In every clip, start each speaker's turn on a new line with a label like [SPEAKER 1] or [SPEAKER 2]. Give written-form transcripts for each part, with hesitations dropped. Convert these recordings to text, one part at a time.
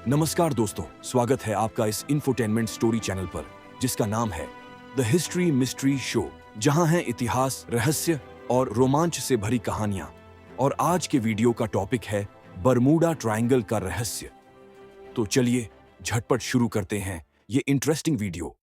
[SPEAKER 1] नमस्कार दोस्तों, स्वागत है आपका इस इंफोटेनमेंट स्टोरी चैनल पर, जिसका नाम है द हिस्ट्री मिस्ट्री शो, जहां है इतिहास, रहस्य और रोमांच से भरी कहानियां। और आज के वीडियो का टॉपिक है बरमूडा ट्रायंगल का रहस्य। तो चलिए झटपट शुरू करते हैं ये इंटरेस्टिंग वीडियो।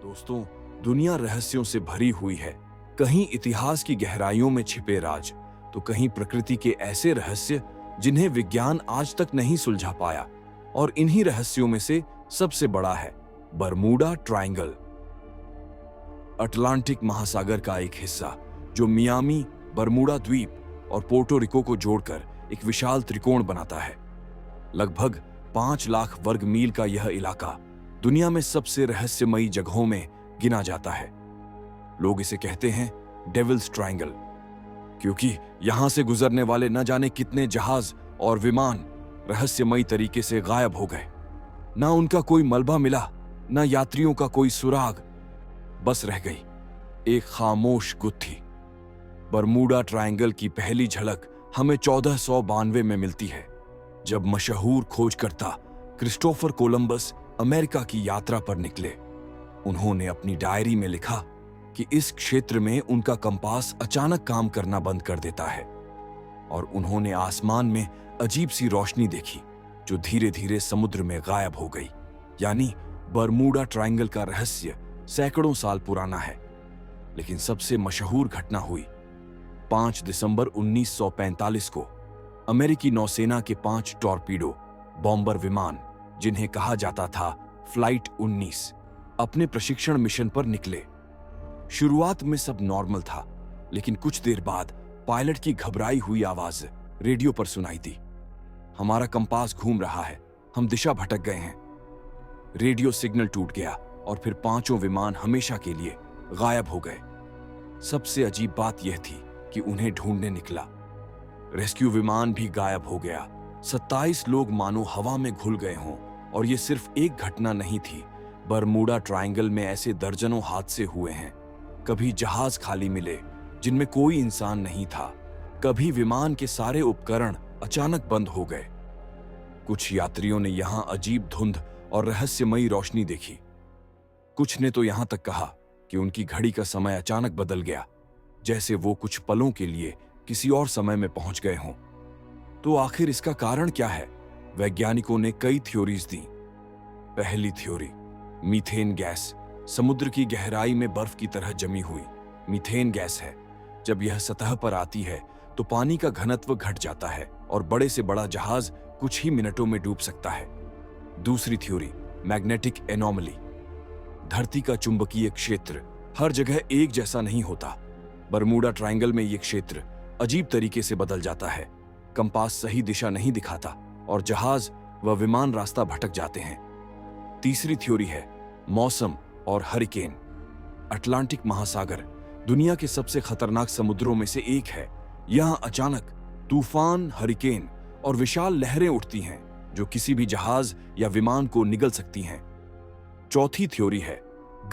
[SPEAKER 1] दोस्तों, दुनिया रहस्यों से भरी हुई है। कहीं इतिहास की गहराइयों में छिपे राज, तो कहीं प्रकृति के ऐसे रहस्य जिन्हें विज्ञान आज तक नहीं सुलझा पाया। और इन्हीं रहस्यों में से सबसे बड़ा है बरमूडा ट्रायंगल, अटलांटिक महासागर का एक हिस्सा जो मियामी, बरमूडा द्वीप और पोर्टो रिको को जोड़कर एक विशाल त्रिकोण बनाता है। लगभग 5 लाख वर्ग मील का यह इलाका दुनिया में सबसे रहस्यमयी जगहों में गिना जाता है। लोग इसे कहते हैं डेविल्स ट्रायंगल, क्योंकि यहां से गुजरने वाले न जाने कितने जहाज और विमान रहस्यमयी तरीके से गायब हो गए। ना उनका कोई मलबा मिला, ना यात्रियों का कोई सुराग, बस रह गई एक खामोश गुत्थी। बरमूडा ट्रायंगल की पहली झलक हमें 1492 में मिलती है, जब मशहूर खोजकर्ता क्रिस्टोफर कोलंबस अमेरिका की यात्रा पर निकले। उन्होंने अपनी डायरी में लिखा कि इस क्षेत्र में उनका कंपास अचानक काम करना बंद कर देता है, और उन्होंने आसमान में अजीब सी रोशनी देखी जो धीरे धीरे समुद्र में गायब हो गई। यानी बरमूडा ट्रायंगल का रहस्य सैकड़ों साल पुराना है। लेकिन सबसे मशहूर घटना हुई 5 दिसंबर 1945 को। अमेरिकी नौसेना के 5 टॉर्पीडो बॉम्बर विमान, जिन्हें कहा जाता था फ्लाइट 19, अपने प्रशिक्षण मिशन पर निकले। शुरुआत में सब नॉर्मल था, लेकिन कुछ देर बाद पायलट की घबराई हुई आवाज रेडियो पर सुनाई दी। हमारा कंपास घूम रहा है, हम दिशा भटक गए हैं। रेडियो सिग्नल टूट गया और फिर 5 विमान हमेशा के लिए गायब हो गए। सबसे अजीब बात यह थी कि उन्हें ढूंढने निकला रेस्क्यू विमान भी गायब हो गया। 27 लोग मानो हवा में घुल गए हों। और ये सिर्फ एक घटना नहीं थी, बरमूडा ट्रायंगल में ऐसे दर्जनों हादसे हुए हैं। कभी जहाज खाली मिले जिनमें कोई इंसान नहीं था, कभी विमान के सारे उपकरण अचानक बंद हो गए। कुछ यात्रियों ने यहां अजीब धुंध और रहस्यमयी रोशनी देखी। कुछ ने तो यहां तक कहा कि उनकी घड़ी का समय अचानक बदल गया, जैसे वो कुछ पलों के लिए किसी और समय में पहुंच गए हों। तो आखिर इसका कारण क्या है? वैज्ञानिकों ने कई थ्योरीज दी। पहली थ्योरी, मीथेन गैस समुद्र की गहराई में बर्फ की तरह जमी हुई मीथेन गैस है। जब यह सतह पर आती है तो पानी का घनत्व घट जाता है और बड़े से बड़ा जहाज कुछ ही मिनटों में डूब सकता है। दूसरी थ्योरी, मैग्नेटिक एनोमली, धरती का चुंबकीय क्षेत्र हर जगह एक जैसा नहीं होता। बरमूडा ट्रायंगल में यह क्षेत्र अजीब तरीके से बदल जाता है। कंपास सही दिशा नहीं दिखाता और जहाज व विमान रास्ता भटक जाते हैं। तीसरी थ्योरी है मौसम और हरिकेन। अटलांटिक महासागर दुनिया के सबसे खतरनाक समुद्रों में से एक है। यहां अचानक तूफान, हरिकेन और विशाल लहरें उठती हैं जो किसी भी जहाज या विमान को निगल सकती हैं। चौथी थ्योरी है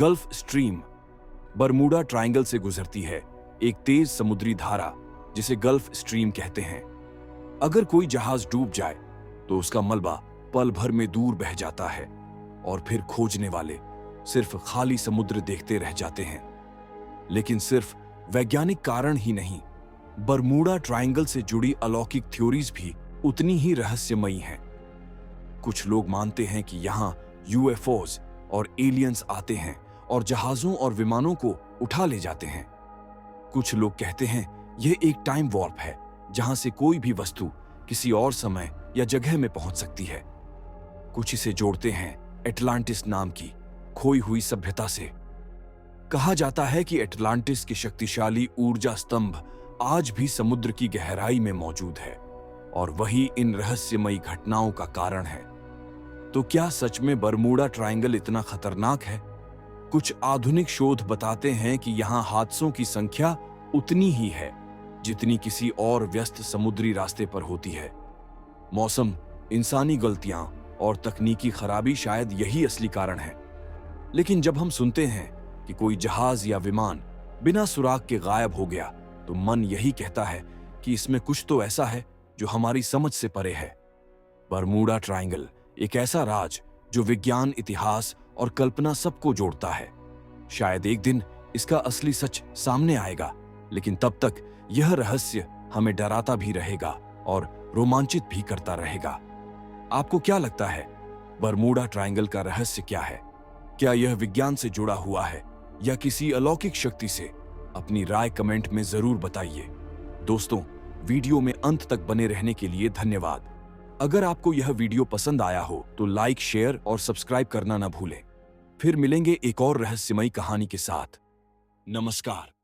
[SPEAKER 1] गल्फ स्ट्रीम। बरमूडा ट्रायंगल से गुजरती है एक तेज समुद्री धारा जिसे गल्फ स्ट्रीम कहते हैं। अगर कोई जहाज डूब जाए तो उसका मलबा पल भर में दूर बह जाता है और फिर खोजने वाले सिर्फ खाली समुद्र देखते रह जाते हैं। लेकिन सिर्फ वैज्ञानिक कारण ही नहीं, बरमूडा ट्रायंगल से जुड़ी अलौकिक थ्योरीज भी उतनी ही रहस्यमयी हैं। कुछ लोग मानते हैं कि यहां यूएफओज और एलियंस आते हैं और जहाजों और विमानों को उठा ले जाते हैं। कुछ लोग कहते हैं यह एक टाइम वॉर्प है, जहां से कोई भी वस्तु किसी और समय या जगह में पहुंच सकती है। कुछ इसे जोड़ते हैं एटलांटिस नाम की खोई हुई सभ्यता से। कहा जाता है कि एटलांटिस के शक्तिशाली ऊर्जा स्तंभ आज भी समुद्र की गहराई में मौजूद है, और वही इन रहस्यमयी घटनाओं का कारण है। तो क्या सच में बरमूडा ट्रायंगल इतना खतरनाक है? कुछ आधुनिक शोध बताते हैं कि यहाँ हादसों की संख्या उतनी ही है जितनी किसी और व्यस्त समुद्री रास्ते पर होती है। मौसम, इंसानी गलतियां और तकनीकी खराबी शायद यही असली कारण है। लेकिन जब हम सुनते हैं कि कोई जहाज या विमान बिना सुराग के गायब हो गया, तो मन यही कहता है कि इसमें कुछ तो ऐसा है जो हमारी समझ से परे है। बरमूडा ट्रायंगल एक ऐसा राज जो विज्ञान, इतिहास और कल्पना सबको जोड़ता है। शायद एक दिन इसका असली सच सामने आएगा, लेकिन तब तक यह रहस्य हमें डराता भी रहेगा और रोमांचित भी करता रहेगा। आपको क्या लगता है, बरमूडा ट्रायंगल का रहस्य क्या है? क्या यह विज्ञान से जुड़ा हुआ है या किसी अलौकिक शक्ति से? अपनी राय कमेंट में जरूर बताइए। दोस्तों, वीडियो में अंत तक बने रहने के लिए धन्यवाद। अगर आपको यह वीडियो पसंद आया हो तो लाइक, शेयर और सब्सक्राइब करना न भूलें। फिर मिलेंगे एक और रहस्यमयी कहानी के साथ। नमस्कार।